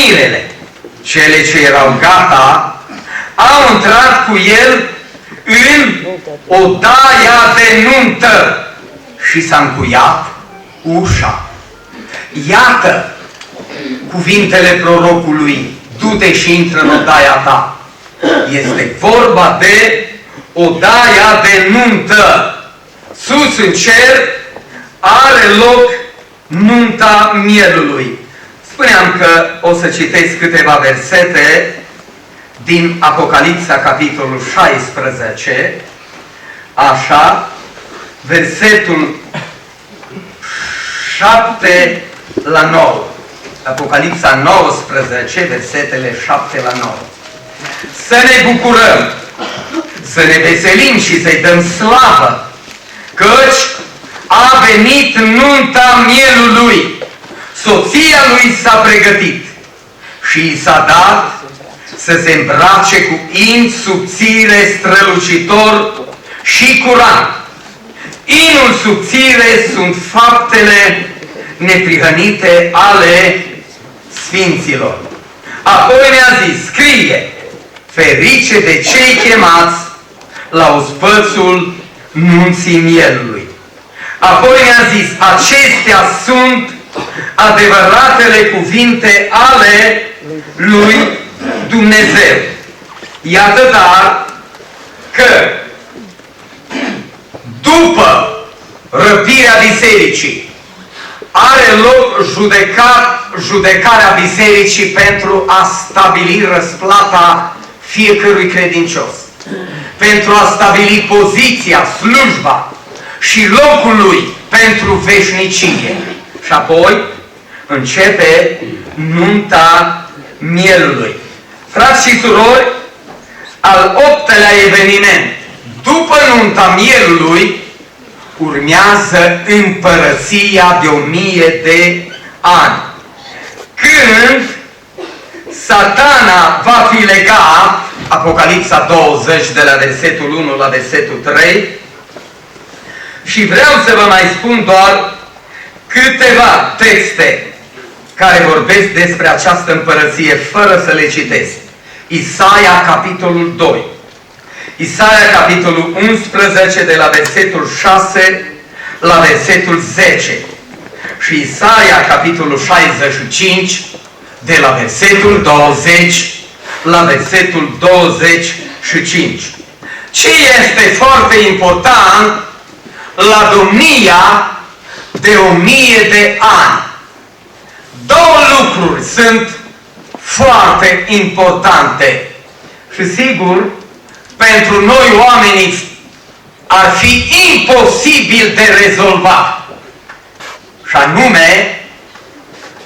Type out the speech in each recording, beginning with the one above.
mirele. Cele ce erau gata au intrat cu el în odaia de nuntă și s-a încuiat ușa. Iată cuvintele prorocului: du-te și intră în odaia ta. Este vorba de odaia de nuntă. Sus în cer are loc nunta mielului. Spuneam că o să citesc câteva versete din Apocalipsa, capitolul 16, așa, versetul 7 la 9. Apocalipsa 19, versetele 7 la 9. Să ne bucurăm, să ne veselim și să-i dăm slavă, căci a venit nunta mielului. Soția lui s-a pregătit și i s-a dat să se îmbrace cu in subțire, strălucitor și curant. Inul subțire sunt faptele neprihănite ale sfinților. Apoi ne-a zis: scrie, ferice de cei chemați la ospățul nunții mielului. Apoi ne-a zis: acestea sunt adevăratele cuvinte ale lui Dumnezeu. Iată dar că după răpirea bisericii are loc judecarea bisericii pentru a stabili răsplata fiecărui credincios, pentru a stabili poziția, slujba și locul lui pentru veșnicie. Și apoi începe nunta mielului. Frați și surori, al 8-lea eveniment după nunta mielului urmează împărăția de 1000 de ani, când Satana va fi legat, Apocalipsa 20 de la versetul 1 la versetul 3, și vreau să vă mai spun doar câteva texte care vorbesc despre această împărăție, fără să le citesc. Isaia, capitolul 2. Isaia, capitolul 11, de la versetul 6 la versetul 10. Și Isaia, capitolul 65, de la versetul 20 la versetul 25. Ce este foarte important la domnia de 1000 de ani? Două lucruri sunt foarte importante și sigur pentru noi oamenii ar fi imposibil de rezolvat, și anume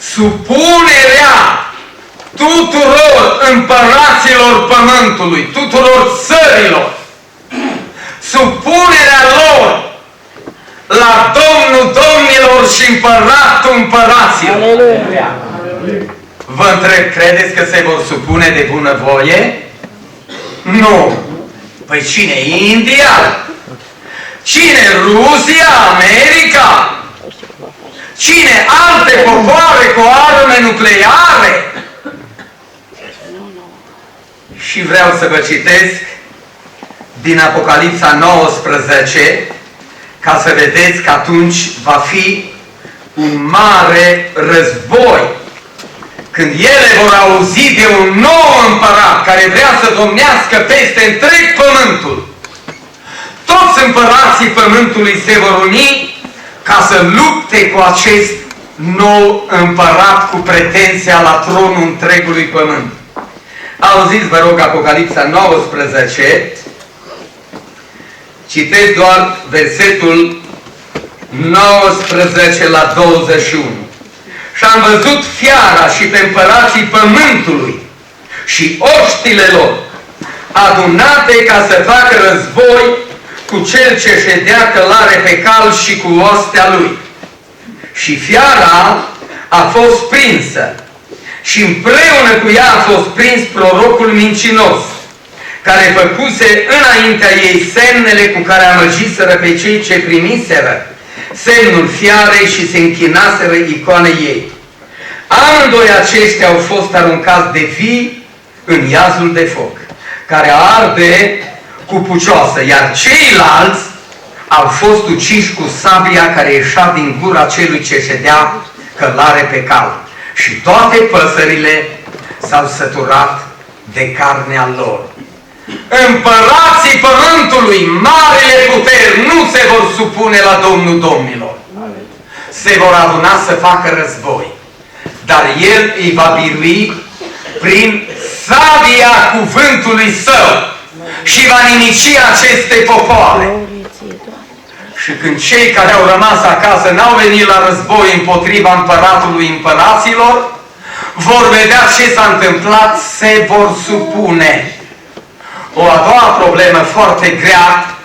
supunerea tuturor împăraților pământului, tuturor țărilor, supunerea lor la Domnul domnilor și Împăratul împăraților. Aleluia! Vă întreb, credeți că se vor supune de bunăvoie? Nu! Păi cine? India? Cine? Rusia? America? Cine? Alte popoare cu arme nucleare? Și vreau să vă citesc din Apocalipsa 19, ca să vedeți că atunci va fi un mare război. Când ele vor auzi de un nou împărat care vrea să domnească peste întreg pământul, toți împărații pământului se vor uni ca să lupte cu acest nou împărat cu pretenția la tronul întregului pământ. Auziți, vă rog, Apocalipsa 19, citesc doar versetul 19 la 21. Și am văzut fiara și pe împărații pământului și oștile lor adunate ca să facă război cu cel ce ședea călare pe cal și cu ostea lui. Și fiara a fost prinsă și împreună cu ea a fost prins prorocul mincinos, care făcuse înaintea ei semnele cu care amăgiseră pe cei ce primiseră semnul fiarei și se închinaseră icoanei ei. Amândoi aceștia au fost aruncați de vii în iazul de foc, care arde cu pucioasă, iar ceilalți au fost uciși cu sabia care ieșea din gura celui ce ședea călare pe cal. Și toate păsările s-au săturat de carnea lor. Împărații pământului, marile puteri, nu se vor supune la Domnul Domnilor. Se vor aduna să facă război. Dar El îi va birui prin sabia cuvântului Său și va nimici aceste popoare. Și când cei care au rămas acasă n-au venit la război împotriva împăratului împăraților, vor vedea ce s-a întâmplat, se vor supune. O a doua problemă foarte grea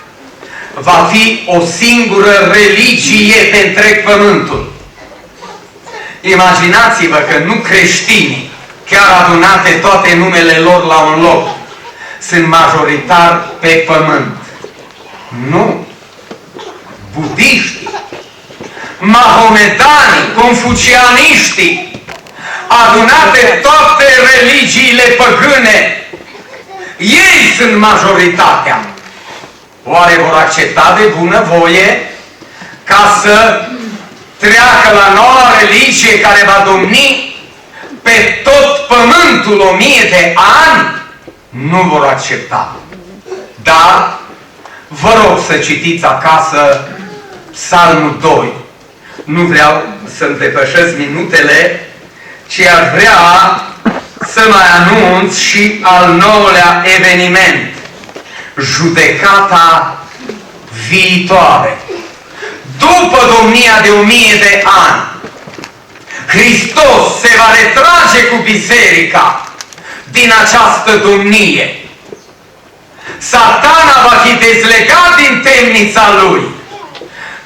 va fi o singură religie pe întreg pământul. Imaginați-vă că nu creștinii, chiar adunate toate numele lor la un loc, sunt majoritari pe pământ. Nu. Budiștii, mahomedanii, confucianiștii, adunate toate religiile păgâne, ei sunt majoritatea. Oare vor accepta de bunăvoie ca să treacă la noua religie care va domni pe tot pământul 1000 de ani? Nu vor accepta. Dar vă rog să citiți acasă Psalmul 2. Nu vreau să-mi depășesc minutele, ci aș vrea să mai anunț și al 9-lea eveniment. Judecata viitoare. După domnia de 1000 de ani, Hristos se va retrage cu biserica din această domnie. Satana va fi dezlegat din temnița lui.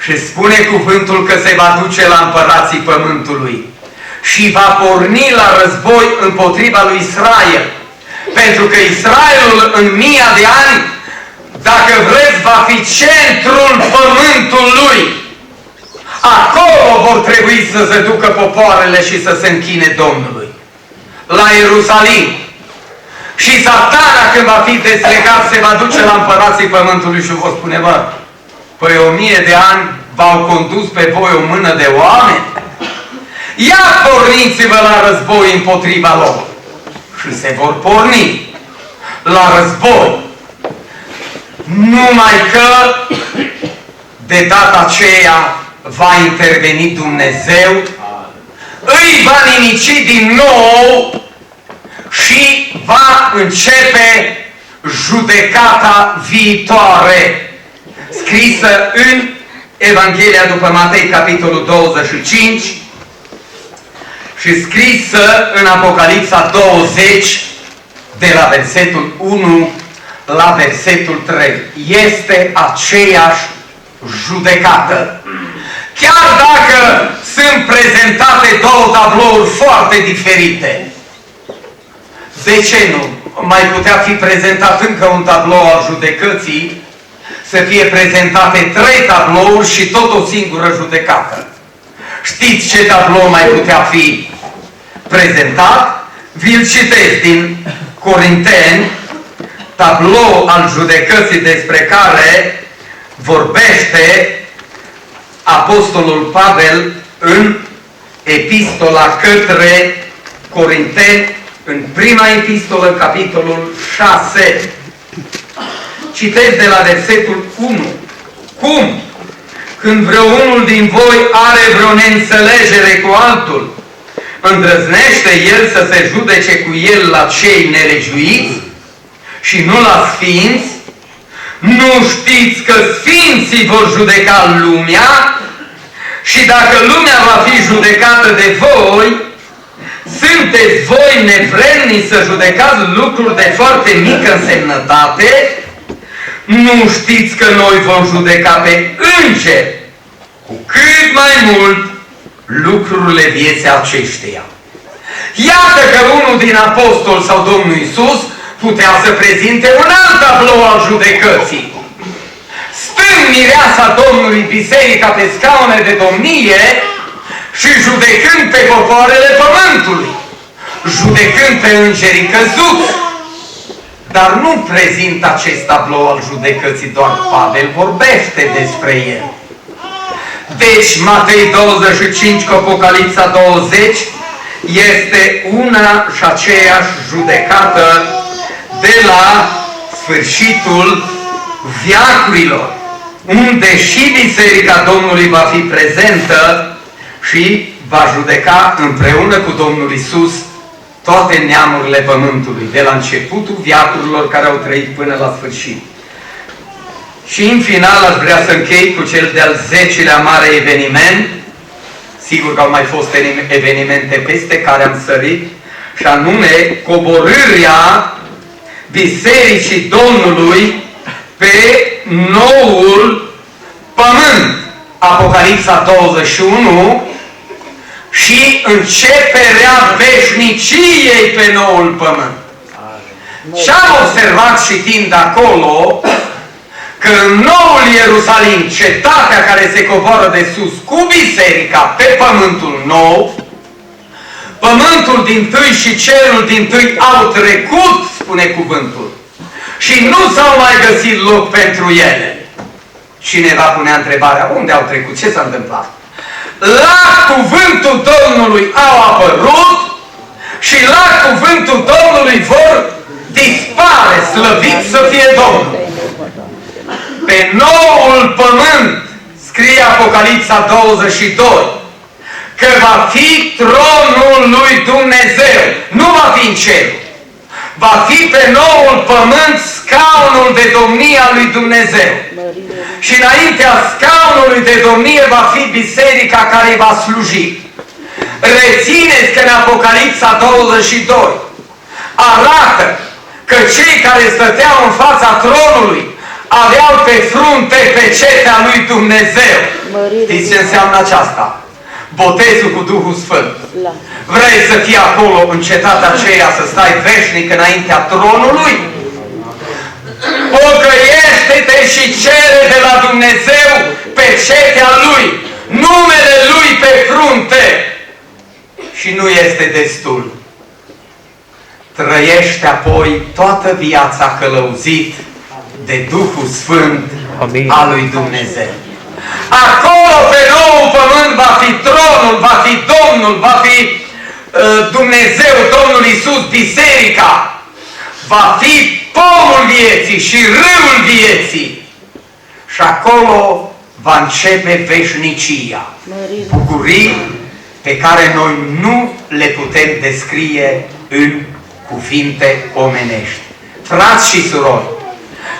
Și spune cuvântul că se va duce la împărații pământului și va porni la război împotriva lui Israel. Pentru că Israelul în 1000 de ani, dacă vreți, va fi centrul pământului. Acolo vor trebui să se ducă popoarele și să se închine Domnului. La Ierusalim. Și Satana, când va fi dezlegat, se va duce la împărații pământului și vă spune: bă, păi 1000 de ani v-au condus pe voi o mână de oameni? Ia porniți-vă la război împotriva lor. Și se vor porni la război. Numai că de data aceea va interveni Dumnezeu, îi va nimici din nou și va începe judecata viitoare, scrisă în Evanghelia după Matei, capitolul 25, și scrisă în Apocalipsa 20, de la versetul 1 la versetul 3. Este aceeași judecată. Chiar dacă sunt prezentate două tablouri foarte diferite. De ce nu? Mai putea fi prezentat încă un tablou al judecății, să fie prezentate 3 tablouri și tot o singură judecată. Știți ce tablou mai putea fi prezentat? Vi-l citesc din Corinteni, tablou al judecății despre care vorbește Apostolul Pavel în epistola către Corinteni, în prima epistolă, capitolul 6. Citesc de la versetul 1. Cum? Când vreunul din voi are vreo neînțelegere cu altul, îndrăznește el să se judece cu el la cei nelegiuiți și nu la sfinți? Nu știți că sfinții vor judeca lumea? Și dacă lumea va fi judecată de voi, sunteți voi nevrednici să judecați lucruri de foarte mică însemnătate? Nu știți că noi vom judeca pe îngeri, cu cât mai mult lucrurile vieții aceștia. Iată că unul din apostoli sau Domnul Iisus putea să prezinte un alt tablou al judecății. Stând mireasa Domnului biserica pe scaune de domnie și judecând pe popoarele pământului, judecând pe îngerii căzuți. Dar nu prezintă acest tablou al judecății, doar Pavel vorbește despre el. Deci Matei 25 cu Apocalipsa 20 este una și aceeași judecată de la sfârșitul veacurilor, unde și Biserica Domnului va fi prezentă și va judeca împreună cu Domnul Iisus toate neamurile pământului, de la începutul veacurilor care au trăit până la sfârșit. Și în final aș vrea să închei cu cel de-al 10-lea mare eveniment. Sigur că au mai fost evenimente peste care am sărit, și anume coborârea Bisericii Domnului pe noul pământ. Apocalipsa 21 și începerea veșniciei pe noul pământ. Și am observat citind acolo că în noul Ierusalim, cetatea care se coboară de sus cu biserica pe pământul nou, pământul dintâi și cerul dintâi au trecut, spune cuvântul, și nu s-au mai găsit loc pentru ele. Cineva punea întrebarea, unde au trecut? Ce s-a întâmplat? La cuvântul Domnului au apărut și la cuvântul Domnului vor dispare, slăvit să fie Domnul. Pe noul pământ, scrie Apocalipsa 22, că va fi tronul lui Dumnezeu. Nu va fi în cer. Va fi pe noul pământ scaunul de domnie al lui Dumnezeu. Și înaintea scaunului de domnie va fi biserica care îi va sluji. Rețineți că în Apocalipsa 22 arată că cei care stăteau în fața tronului aveau pe frunte pecetea lui Dumnezeu. Știți ce înseamnă aceasta? Botezul cu Duhul Sfânt. Vrei să fii acolo în cetatea aceea, să stai veșnic înaintea tronului? Pocăiește-te și cere de la Dumnezeu pecetea Lui, numele Lui pe frunte. Și nu este destul. Trăiește apoi toată viața călăuzit de Duhul Sfânt al lui Dumnezeu. Acolo pe nou pământ va fi tronul, va fi Domnul, va fi Dumnezeu, Domnul Iisus, biserica. Va fi pomul vieții și râul vieții. Și acolo va începe veșnicia. Bucurii pe care noi nu le putem descrie în cuvinte omenești. Frați și surori,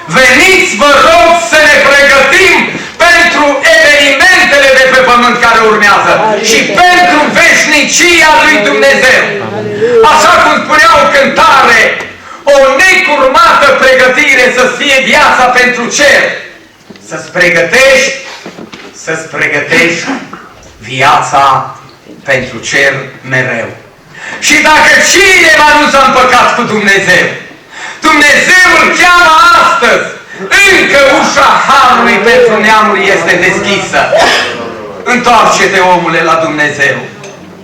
veniți, vă rog, să ne pregătim pentru evenimentele de pe pământ care urmează și pentru veșnicia lui Dumnezeu. Așa cum spunea o cântare, o necurmată pregătire să-ți fie viața pentru cer. Să-ți pregătești viața pentru cer mereu. Și dacă cineva nu s-a împăcat cu Dumnezeu, Dumnezeu îl cheamă astăzi. Încă ușa harului pentru neamuri este deschisă. Întoarce-te, omule, la Dumnezeu.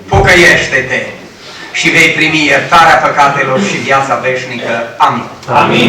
Pocăiește-te și vei primi iertarea păcatelor și viața veșnică. Amin. Amin.